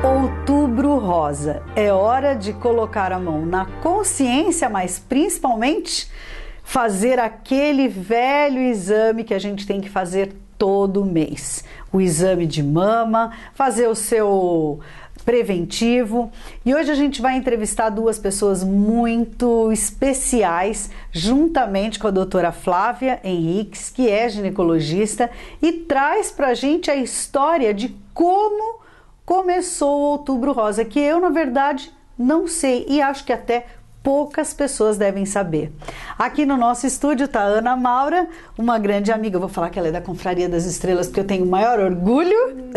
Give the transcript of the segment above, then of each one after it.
Outubro Rosa. É hora de colocar a mão na consciência, mas principalmente fazer aquele velho exame que a gente tem que fazer todo mês. O exame de mama, fazer o seu preventivo. E hoje a gente vai entrevistar duas pessoas muito especiais, juntamente com a doutora Flávia Henriques, que é ginecologista, e traz pra gente a história de como começou o Outubro Rosa, que eu, na verdade, não sei e acho que até poucas pessoas devem saber. Aqui no nosso estúdio está a Ana Maura, uma grande amiga. Eu vou falar que ela é da Confraria das Estrelas, porque eu tenho o maior orgulho.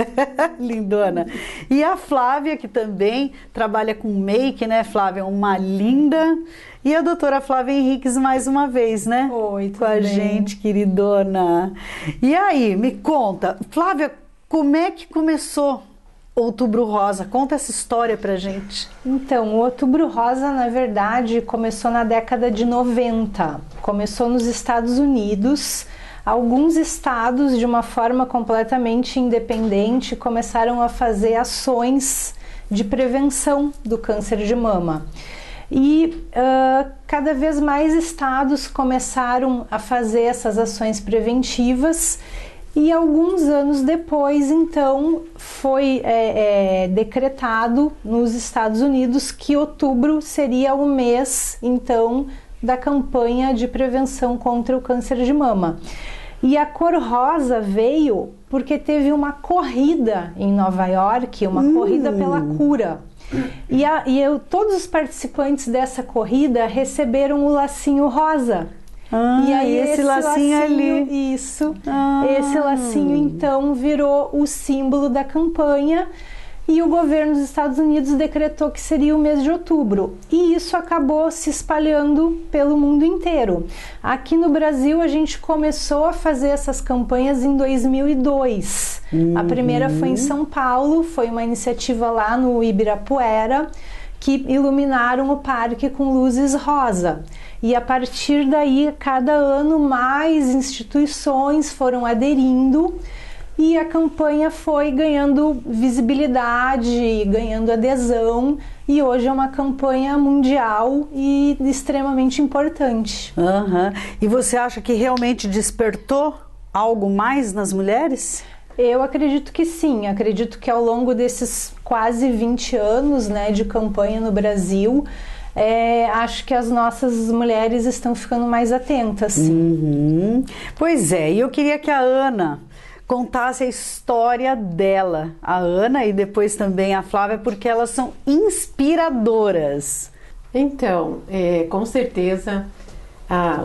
Lindona. E a Flávia, que também trabalha com make, né, Flávia? Uma linda. E a doutora Flávia Henriques, mais uma vez, né? Oi, tudo com a bem? gente, queridona. E aí, me conta, Flávia, como é que começou Outubro Rosa? Conta essa história pra gente. Então, o Outubro Rosa, na verdade, começou na década de 90. Começou nos Estados Unidos. Alguns estados, de uma forma completamente independente, começaram a fazer ações de prevenção do câncer de mama. E cada vez mais estados começaram a fazer essas ações preventivas. E alguns anos depois, então, foi decretado nos Estados Unidos que outubro seria o mês, então, da campanha de prevenção contra o câncer de mama. E a cor rosa veio porque teve uma corrida em Nova York, uma corrida pela cura. E todos os participantes dessa corrida receberam o lacinho rosa. E aí esse lacinho ali. Isso. Esse lacinho, então, virou o símbolo da campanha e o governo dos Estados Unidos decretou que seria o mês de outubro. E isso acabou se espalhando pelo mundo inteiro. Aqui no Brasil, a gente começou a fazer essas campanhas em 2002. A primeira foi em São Paulo, foi uma iniciativa lá no Ibirapuera, que iluminaram o parque com luzes rosa. E a partir daí, cada ano mais instituições foram aderindo e a campanha foi ganhando visibilidade, ganhando adesão, e hoje é uma campanha mundial e extremamente importante. E você acha que realmente despertou algo mais nas mulheres? Eu acredito que sim, acredito que ao longo desses quase 20 anos, né, de campanha no Brasil, acho que as nossas mulheres estão ficando mais atentas. Pois é, e eu queria que a Ana contasse a história dela, a Ana e depois também a Flávia, porque elas são inspiradoras. Então, com certeza,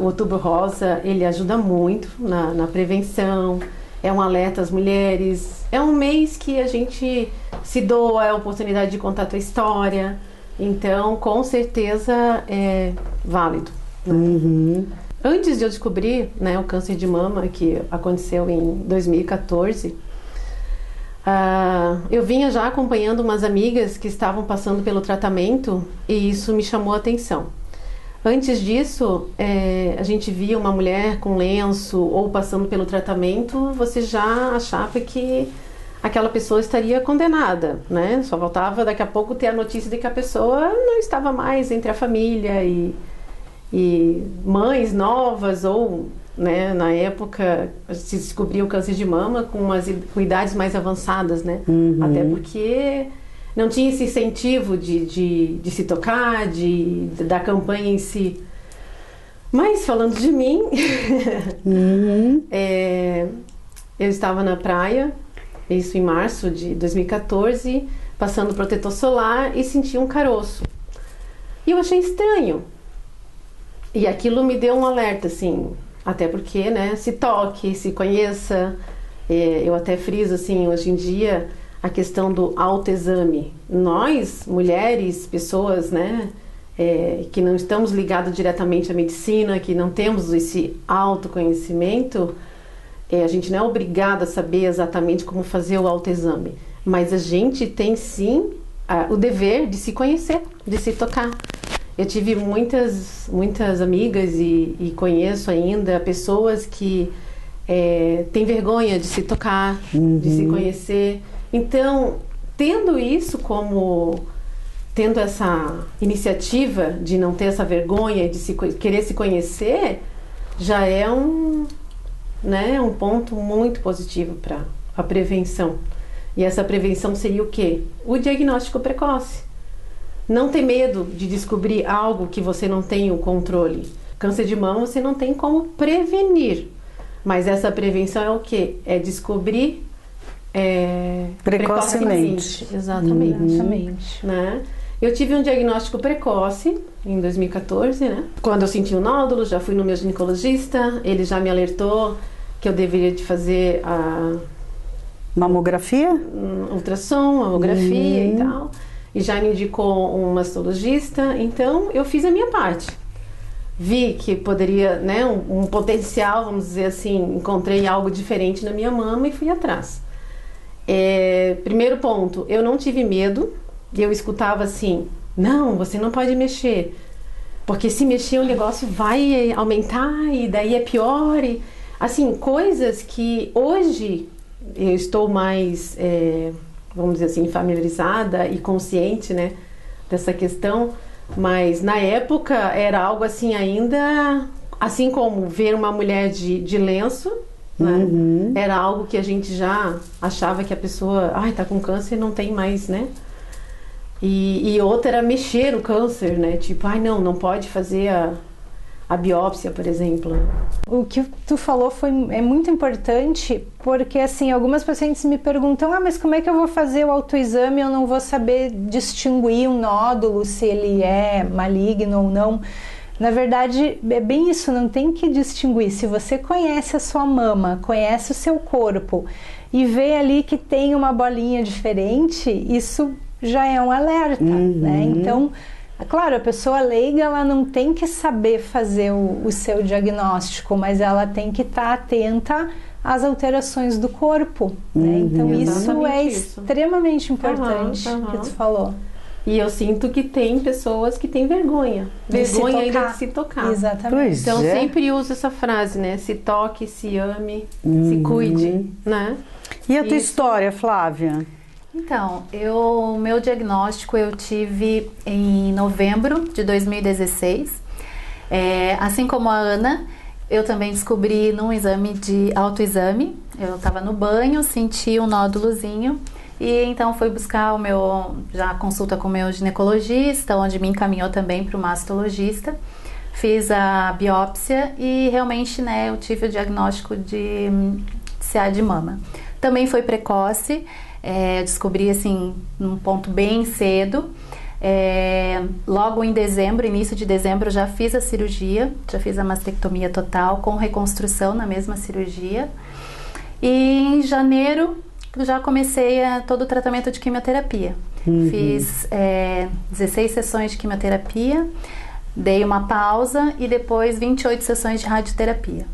o Outubro Rosa, ele ajuda muito na prevenção, é um alerta às mulheres, é um mês que a gente se doa a oportunidade de contar a tua história. Então, com certeza é válido. Antes de eu descobrir, né, o câncer de mama, que aconteceu em 2014, eu vinha já acompanhando umas amigas que estavam passando pelo tratamento e isso me chamou a atenção. Antes disso, a gente via uma mulher com lenço ou passando pelo tratamento, você já achava que aquela pessoa estaria condenada, né? Só faltava daqui a pouco ter a notícia de que a pessoa não estava mais entre a família e mães novas ou, né, na época se descobriu o câncer de mama com idades mais avançadas, né? Até porque não tinha esse incentivo de se tocar, da campanha em si. Mas falando de mim, eu estava na praia, isso em março de 2014, passando protetor solar e senti um caroço. E eu achei estranho. E aquilo me deu um alerta, assim, até porque, né, se toque, se conheça. Eu até friso, assim, hoje em dia, a questão do autoexame. Nós, mulheres, pessoas, né, que não estamos ligadas diretamente à medicina, que não temos esse autoconhecimento, a gente não é obrigada a saber exatamente como fazer o autoexame, mas a gente tem sim o dever de se conhecer, de se tocar. Eu tive muitas amigas e conheço ainda pessoas que têm vergonha de se tocar, de se conhecer. Então, tendo isso tendo essa iniciativa de não ter essa vergonha, de querer se conhecer, já é né, um ponto muito positivo para a prevenção. E essa prevenção seria o quê? O diagnóstico precoce. Não ter medo de descobrir algo que você não tem o controle. Câncer de mama você não tem como prevenir. Mas essa prevenção é o quê? É descobrir precocemente. Exatamente. Né? Eu tive um diagnóstico precoce em 2014, né? Quando eu senti um nódulo, já fui no meu ginecologista, ele já me alertou que eu deveria de fazer a Mamografia? Ultrassom, mamografia e tal. E já me indicou um mastologista, então eu fiz a minha parte. Vi que poderia, né, um potencial, vamos dizer assim, encontrei algo diferente na minha mama e fui atrás. Primeiro ponto, eu não tive medo, eu escutava assim, não, você não pode mexer, porque se mexer o negócio vai aumentar e daí é pior. E, assim, coisas que hoje eu estou mais, vamos dizer assim, familiarizada e consciente, né, dessa questão. Mas na época era algo assim ainda, assim como ver uma mulher de lenço, né? Era algo que a gente já achava que a pessoa, tá com câncer e não tem mais, né? E outra era mexer o câncer, né? Tipo, não pode fazer a biópsia, por exemplo. O que tu falou é muito importante, porque assim, algumas pacientes me perguntam, mas como é que eu vou fazer o autoexame? Eu não vou saber distinguir um nódulo, se ele é maligno ou não. Na verdade, é bem isso, não tem que distinguir. Se você conhece a sua mama, conhece o seu corpo e vê ali que tem uma bolinha diferente, isso já é um alerta, né? Então, claro, a pessoa leiga, ela não tem que saber fazer o seu diagnóstico, mas ela tem que estar atenta às alterações do corpo, né? Então, isso é extremamente importante que tu falou. E eu sinto que tem pessoas que têm vergonha ainda de se tocar. Exatamente. Então, sempre uso essa frase, né? Se toque, se ame, se cuide, né? E a tua história, Flávia? Então, meu diagnóstico eu tive em novembro de 2016. Assim como a Ana, eu também descobri num exame de autoexame. Eu estava no banho, senti um nódulozinho e então fui buscar já consulta com o meu ginecologista, onde me encaminhou também para o mastologista. Fiz a biópsia e realmente, né, eu tive o diagnóstico de CA de mama. Também foi precoce. Descobri assim num ponto bem cedo. Logo em dezembro, início de dezembro, eu já fiz a cirurgia, já fiz a mastectomia total com reconstrução na mesma cirurgia. E em janeiro já comecei todo o tratamento de quimioterapia. Fiz 16 sessões de quimioterapia, dei uma pausa e depois 28 sessões de radioterapia.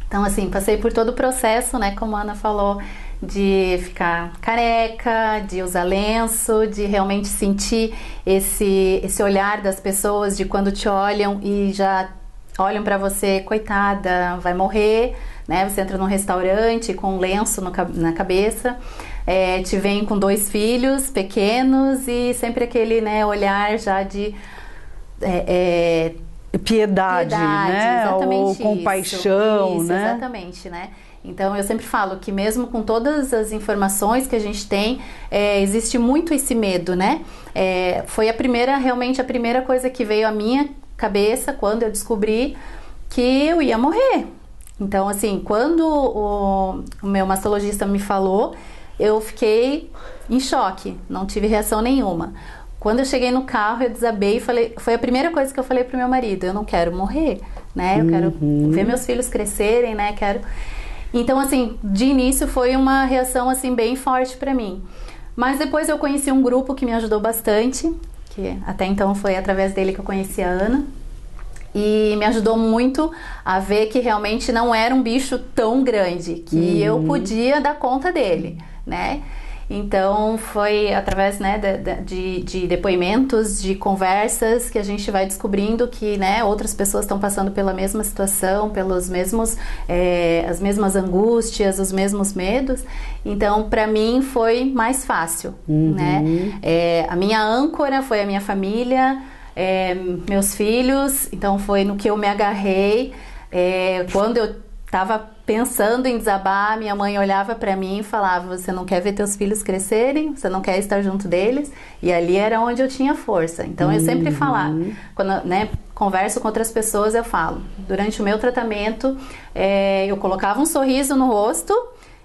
Então assim, passei por todo o processo, né, como a Ana falou, de ficar careca, de usar lenço, de realmente sentir esse olhar das pessoas, de quando te olham e já olham para você, coitada, vai morrer, né? Você entra num restaurante com um lenço na cabeça, te vem com 2 filhos pequenos e sempre aquele, né, olhar já de piedade, né? Ou compaixão, isso, né? Exatamente, né? Então, eu sempre falo que mesmo com todas as informações que a gente tem, existe muito esse medo, né? Foi realmente a primeira coisa que veio à minha cabeça quando eu descobri que eu ia morrer. Então, assim, quando o meu mastologista me falou, eu fiquei em choque, não tive reação nenhuma. Quando eu cheguei no carro, eu desabei e falei, foi a primeira coisa que eu falei pro meu marido, eu não quero morrer, né? Eu quero ver meus filhos crescerem, né? Então, assim, de início foi uma reação, assim, bem forte pra mim. Mas depois eu conheci um grupo que me ajudou bastante, que até então foi através dele que eu conheci a Ana. E me ajudou muito a ver que realmente não era um bicho tão grande, que eu podia dar conta dele, né? Então foi através, né, de depoimentos, de conversas, que a gente vai descobrindo que, né, outras pessoas estão passando pela mesma situação, pelos mesmos, as mesmas angústias, os mesmos medos. Então, para mim foi mais fácil, né? A minha âncora foi a minha família, meus filhos. Então foi no que eu me agarrei. Quando eu estava pensando em desabar, minha mãe olhava para mim e falava: você não quer ver teus filhos crescerem? Você não quer estar junto deles? E ali era onde eu tinha força. Então eu sempre falava, quando, né, converso com outras pessoas, eu falo, durante o meu tratamento, eu colocava um sorriso no rosto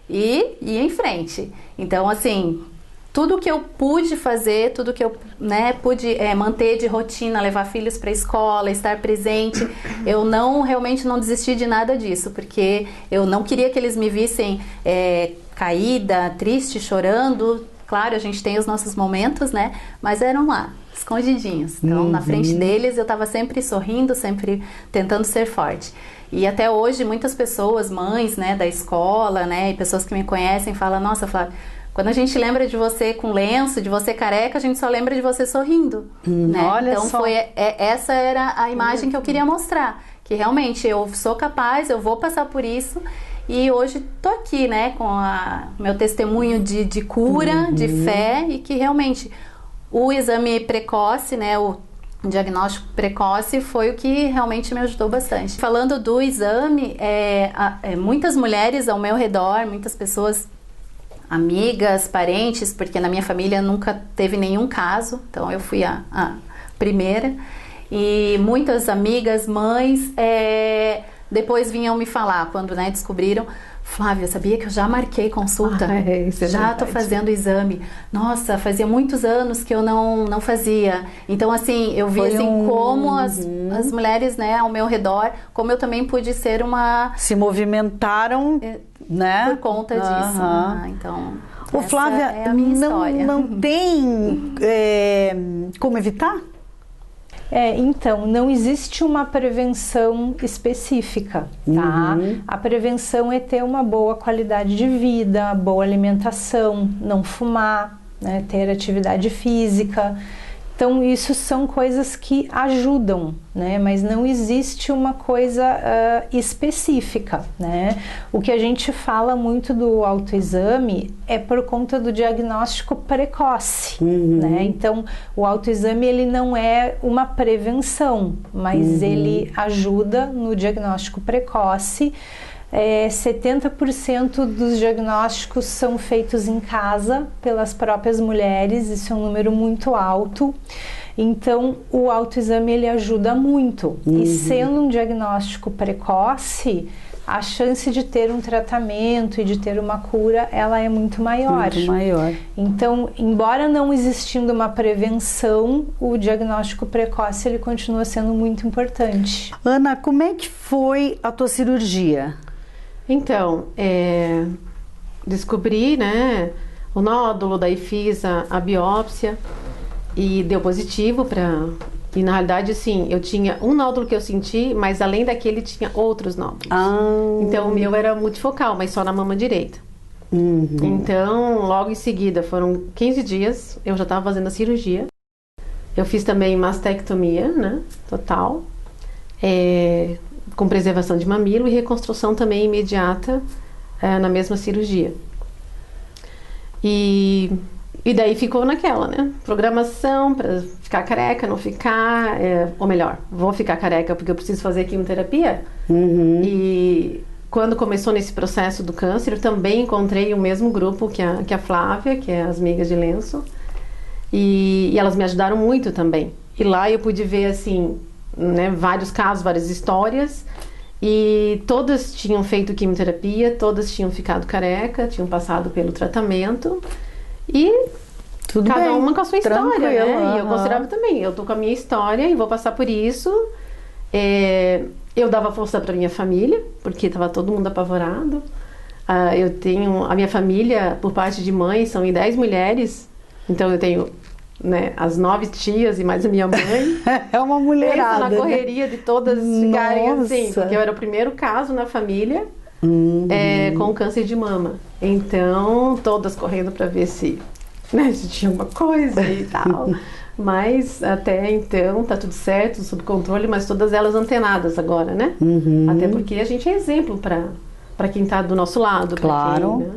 e ia em frente. Então, assim, tudo que eu pude fazer, tudo que eu, né, pude manter de rotina, levar filhos para a escola, estar presente, eu realmente não desisti de nada disso, porque eu não queria que eles me vissem caída, triste, chorando. Claro, a gente tem os nossos momentos, né, mas eram lá, escondidinhos. Então, na frente deles, eu estava sempre sorrindo, sempre tentando ser forte. E até hoje, muitas pessoas, mães, né, da escola, né, e pessoas que me conhecem, falam: nossa, Flávia, quando a gente lembra de você com lenço, de você careca, a gente só lembra de você sorrindo, né? Olha então só. Essa era a imagem que eu queria mostrar, que realmente eu sou capaz, eu vou passar por isso. E hoje tô aqui, né, com meu testemunho de cura, de fé, e que realmente o exame precoce, né, o diagnóstico precoce foi o que realmente me ajudou bastante. Falando do exame, muitas mulheres ao meu redor, muitas pessoas, amigas, parentes, porque na minha família nunca teve nenhum caso, então eu fui a primeira, e muitas amigas, mães, depois vinham me falar, quando, né, descobriram: Flávia, sabia que eu já marquei consulta? Já estou fazendo o exame. Nossa, fazia muitos anos que eu não fazia. Então, assim, eu vi assim, como as mulheres, né, ao meu redor, como eu também pude ser se movimentaram, né? Por conta disso. Então, Flávia, é a minha história. Não tem como evitar? Então, não existe uma prevenção específica, tá? A prevenção é ter uma boa qualidade de vida, boa alimentação, não fumar, né? Ter atividade física. Então, isso são coisas que ajudam, né? Mas não existe uma coisa específica, né? O que a gente fala muito do autoexame é por conta do diagnóstico precoce, né? Então, o autoexame, ele não é uma prevenção, mas ele ajuda no diagnóstico precoce. 70% dos diagnósticos são feitos em casa pelas próprias mulheres, isso é um número muito alto. Então, o autoexame, ele ajuda muito. E sendo um diagnóstico precoce, a chance de ter um tratamento e de ter uma cura, ela é muito maior. Muito maior. Então, embora não existindo uma prevenção, o diagnóstico precoce, ele continua sendo muito importante. Ana, como é que foi a tua cirurgia? Então, descobri, né, o nódulo, daí fiz a biópsia e deu positivo E na realidade, assim, eu tinha um nódulo que eu senti, mas além daquele tinha outros nódulos. Então, o meu era multifocal, mas só na mama direita. Então, logo em seguida, foram 15 dias, eu já estava fazendo a cirurgia. Eu fiz também mastectomia, né, total. Com preservação de mamilo e reconstrução também imediata na mesma cirurgia. E daí ficou naquela, né? Programação para ficar careca, não ficar, ou melhor, vou ficar careca porque eu preciso fazer quimioterapia. E quando começou nesse processo do câncer, eu também encontrei o mesmo grupo que a Flávia, que é as Migas de Lenço, e elas me ajudaram muito também. E lá eu pude ver, assim, né, vários casos, várias histórias, e todas tinham feito quimioterapia, todas tinham ficado careca, tinham passado pelo tratamento, e tudo cada bem, uma com a sua história, né? E eu uhum. considerava também, eu tô com a minha história e vou passar por isso. Eu dava força para minha família, porque estava todo mundo apavorado. Eu tenho a minha família, por parte de mãe, são em 10 mulheres, então eu tenho, né, as 9 tias e mais a minha mãe. É uma mulherada. Na correria de todas ficarem assim, Nossa. porque eu era o primeiro caso na família. com câncer de mama. Então, todas correndo para ver se, né, se tinha alguma coisa e tal. Mas até então tá tudo certo, sob controle, mas todas elas antenadas agora, né? Até porque a gente é exemplo para quem tá do nosso lado. Claro. Quem, né?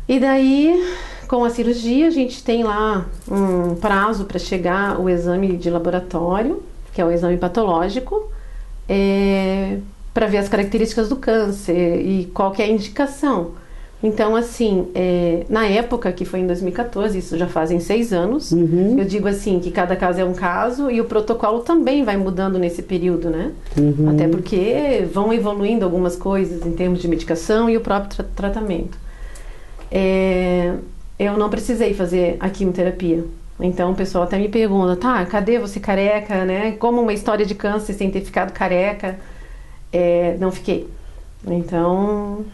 E daí, com a cirurgia, a gente tem lá um prazo para chegar o exame de laboratório, que é o exame patológico, para ver as características do câncer e qual que é a indicação. Então, assim, na época, que foi em 2014, isso já fazem 6 anos, eu digo assim, que cada caso é um caso e o protocolo também vai mudando nesse período, né? Até porque vão evoluindo algumas coisas em termos de medicação e o próprio tratamento. Eu não precisei fazer a quimioterapia. Então, o pessoal até me pergunta, tá, cadê você careca, né? Como uma história de câncer sem ter ficado careca? Não fiquei. Então...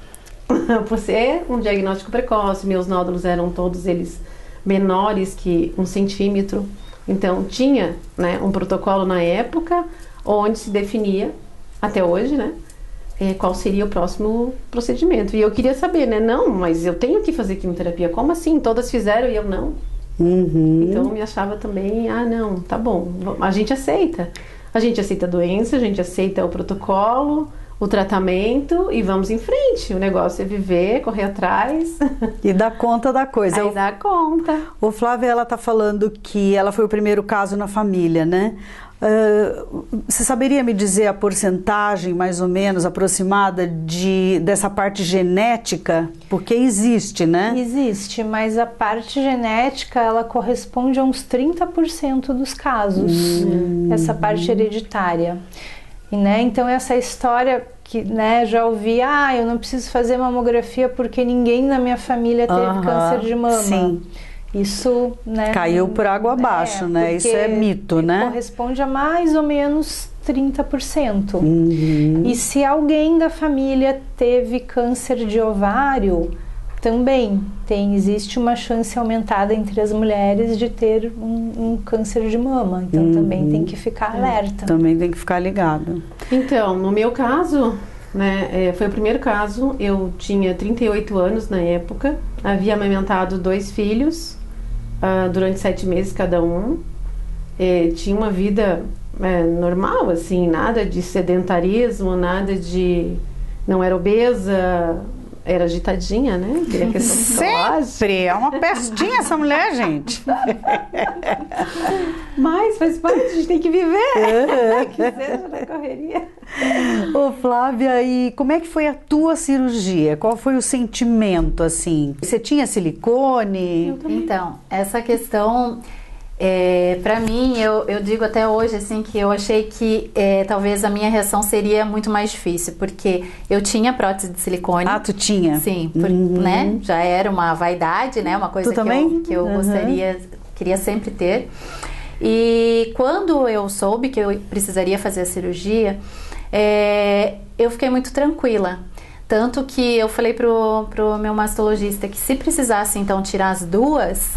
por ser um diagnóstico precoce, meus nódulos eram todos eles menores que 1 centímetro. Então tinha, né, um protocolo na época onde se definia, até hoje, né, qual seria o próximo procedimento. E eu queria saber, né, não, mas eu tenho que fazer quimioterapia. Como assim? Todas fizeram e eu não? Então eu me achava também, não, tá bom, a gente aceita. A gente aceita a doença, a gente aceita o protocolo, o tratamento e vamos em frente. O negócio é viver, correr atrás. E dar conta da coisa. Aí dá conta. O Flávia, ela tá falando que ela foi o primeiro caso na família, né? Você saberia me dizer a porcentagem, mais ou menos, aproximada dessa parte genética? Porque existe, né? Existe, mas a parte genética, ela corresponde a uns 30% dos casos. Essa parte hereditária. E, né, então essa história que, né, já ouvi, eu não preciso fazer mamografia porque ninguém na minha família teve câncer de mama. Sim. Isso, né, caiu por água abaixo, né? Isso é mito, né? Corresponde a mais ou menos 30%. E se alguém da família teve câncer de ovário, também existe uma chance aumentada entre as mulheres de ter um câncer de mama. Então também tem que ficar alerta. Também tem que ficar ligado. Então, no meu caso, né, foi o primeiro caso. Eu tinha 38 anos na época, havia amamentado 2 filhos durante 7 meses cada um. Tinha uma vida normal, assim, nada de sedentarismo, nada de... não era obesa, era agitadinha, né? Sempre! É uma pestinha essa mulher, gente. Mas faz parte, a gente tem que viver. Que seja na correria. Ô Flávia, e como é que foi a tua cirurgia? Qual foi o sentimento, assim? Você tinha silicone? Então, essa questão... para mim, eu digo até hoje assim que eu achei que talvez a minha reação seria muito mais difícil, porque eu tinha prótese de silicone. Tu tinha? Sim, né? Já era uma vaidade, né? Uma coisa que eu queria sempre ter. E quando eu soube que eu precisaria fazer a cirurgia, eu fiquei muito tranquila. Tanto que eu falei pro meu mastologista que se precisasse então tirar as duas...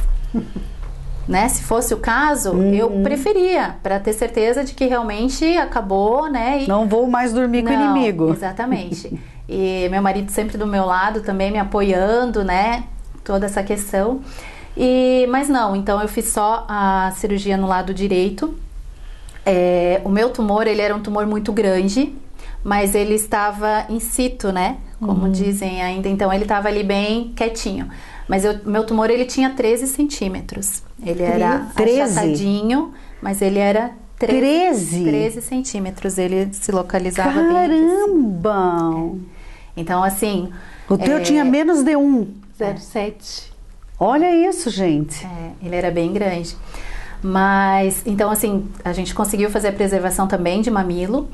né? Se fosse o caso, eu preferia, para ter certeza de que realmente acabou, né? Não vou mais dormir com o inimigo. Exatamente. E meu marido sempre do meu lado também, me apoiando, né? Toda essa questão. Mas não, então eu fiz só a cirurgia no lado direito. O meu tumor, ele era um tumor muito grande, mas ele estava in situ, né? Como dizem ainda. Então ele estava ali bem quietinho. Mas meu tumor, ele tinha 13 centímetros. Ele era achatadinho, mas ele era 13 centímetros. Ele se localizava bem aqui, assim. Caramba! Então, assim... O teu tinha menos de 1. 0,7. Olha isso, gente. Ele era bem grande. Mas, então, assim, a gente conseguiu fazer a preservação também de mamilo.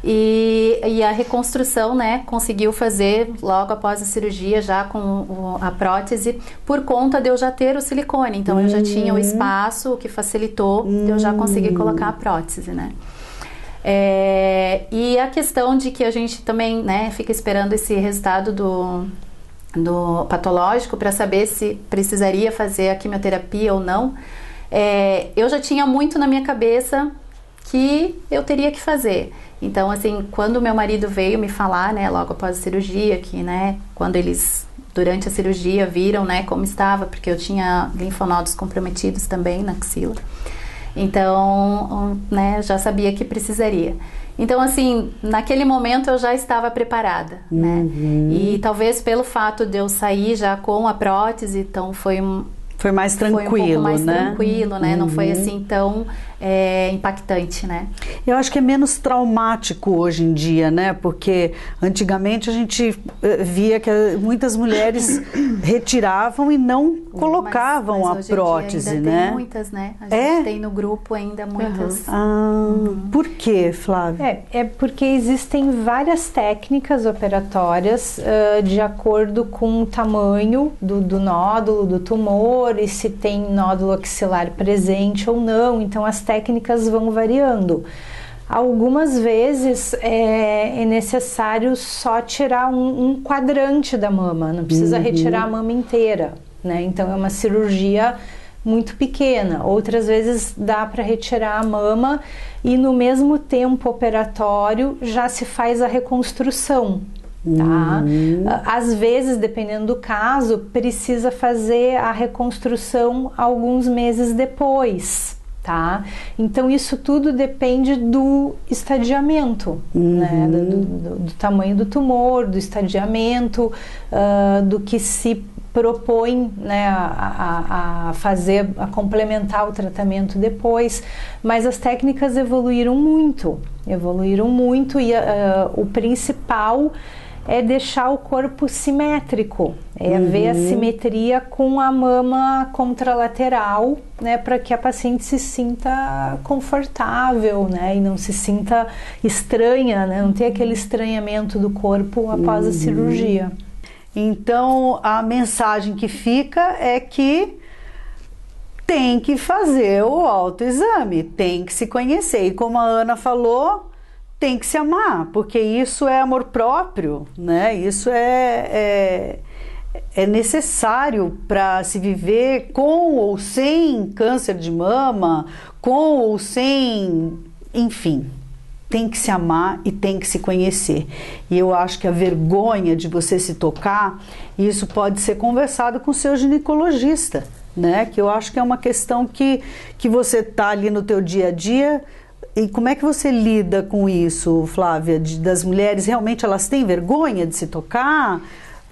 E a reconstrução, né, conseguiu fazer logo após a cirurgia, já com a prótese, por conta de eu já ter o silicone. Então, eu já tinha o espaço, o que facilitou de eu já conseguir colocar a prótese, né. E a questão de que a gente também, né, fica esperando esse resultado do patológico para saber se precisaria fazer a quimioterapia ou não. Eu já tinha muito na minha cabeça que eu teria que fazer. Então, assim, quando meu marido veio me falar, né, logo após a cirurgia, que, né, quando eles, durante a cirurgia, viram, né, como estava, porque eu tinha linfonodos comprometidos também na axila. Então, né, já sabia que precisaria. Então, assim, naquele momento eu já estava preparada, né? E talvez pelo fato de eu sair já com a prótese, então foi mais tranquilo, foi um pouco mais né? tranquilo, né? Não foi assim tão impactante, né? Eu acho que é menos traumático hoje em dia, né? Porque antigamente a gente via que muitas mulheres retiravam e não colocavam mas a hoje em prótese, dia ainda né? tem muitas, né? A gente tem no grupo ainda muitas. Por quê, Flávia? É porque existem várias técnicas operatórias de acordo com o tamanho do nódulo, do tumor, e se tem nódulo axilar presente ou não. Então as técnicas vão variando. Algumas vezes é necessário só tirar um quadrante da mama, não precisa retirar a mama inteira, né? Então é uma cirurgia muito pequena. Outras vezes dá para retirar a mama e no mesmo tempo operatório já se faz a reconstrução. Tá? Às vezes, dependendo do caso, precisa fazer a reconstrução alguns meses depois, tá? Então isso tudo depende do estadiamento, né? Do tamanho do tumor, do estadiamento, do que se propõe, né, a fazer, a complementar o tratamento depois. Mas as técnicas evoluíram muito e o principal é deixar o corpo simétrico, ver a simetria com a mama contralateral, né, para que a paciente se sinta confortável, né, e não se sinta estranha, né, não ter aquele estranhamento do corpo após a cirurgia. Então, a mensagem que fica é que tem que fazer o autoexame, tem que se conhecer. E como a Ana falou, tem que se amar, porque isso é amor próprio, né? Isso é necessário para se viver com ou sem câncer de mama, com ou sem, enfim. Tem que se amar e tem que se conhecer. E eu acho que a vergonha de você se tocar, isso pode ser conversado com o seu ginecologista, né? Que eu acho que é uma questão que você tá ali no teu dia a dia. E como é que você lida com isso, Flávia? Das mulheres, realmente elas têm vergonha de se tocar?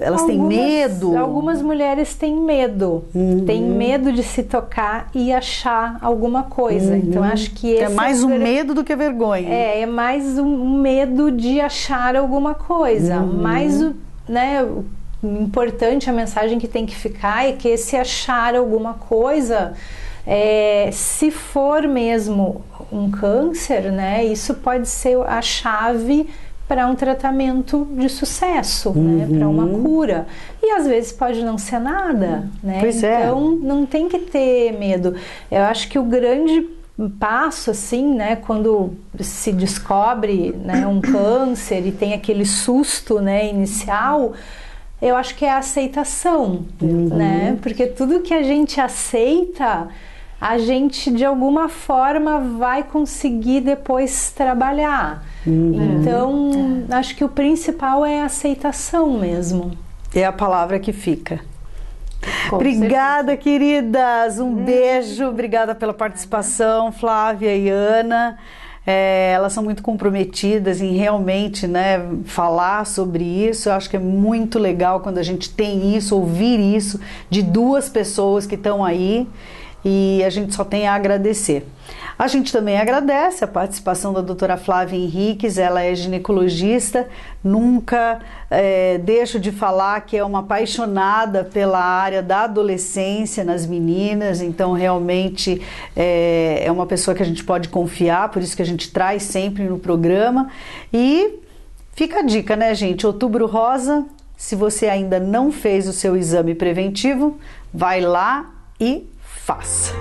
Elas têm medo? Algumas mulheres têm medo. Têm medo de se tocar e achar alguma coisa. Então acho que esse é mais um medo do que vergonha. É mais um medo de achar alguma coisa. Mas né, o importante, a mensagem que tem que ficar é que esse achar alguma coisa, se for mesmo um câncer, né, isso pode ser a chave para um tratamento de sucesso, né, para uma cura. E às vezes pode não ser nada, né? Então não tem que ter medo. Eu acho que o grande passo, assim, né, quando se descobre, né, um câncer e tem aquele susto, né, inicial, eu acho que é a aceitação, né? Porque tudo que a gente aceita, a gente de alguma forma vai conseguir depois trabalhar. Então, acho que o principal é a aceitação mesmo. É a palavra que fica. Obrigada, queridas. Um beijo. Obrigada pela participação, Flávia e Ana. Elas são muito comprometidas em realmente, né, falar sobre isso. Eu acho que é muito legal quando a gente tem isso, ouvir isso de duas pessoas que estão aí. E a gente só tem a agradecer. A gente também agradece a participação da doutora Flávia Henriques, ela é ginecologista, nunca deixo de falar que é uma apaixonada pela área da adolescência nas meninas, então realmente é uma pessoa que a gente pode confiar, por isso que a gente traz sempre no programa. E fica a dica, né, gente? Outubro Rosa, se você ainda não fez o seu exame preventivo, vai lá e faça.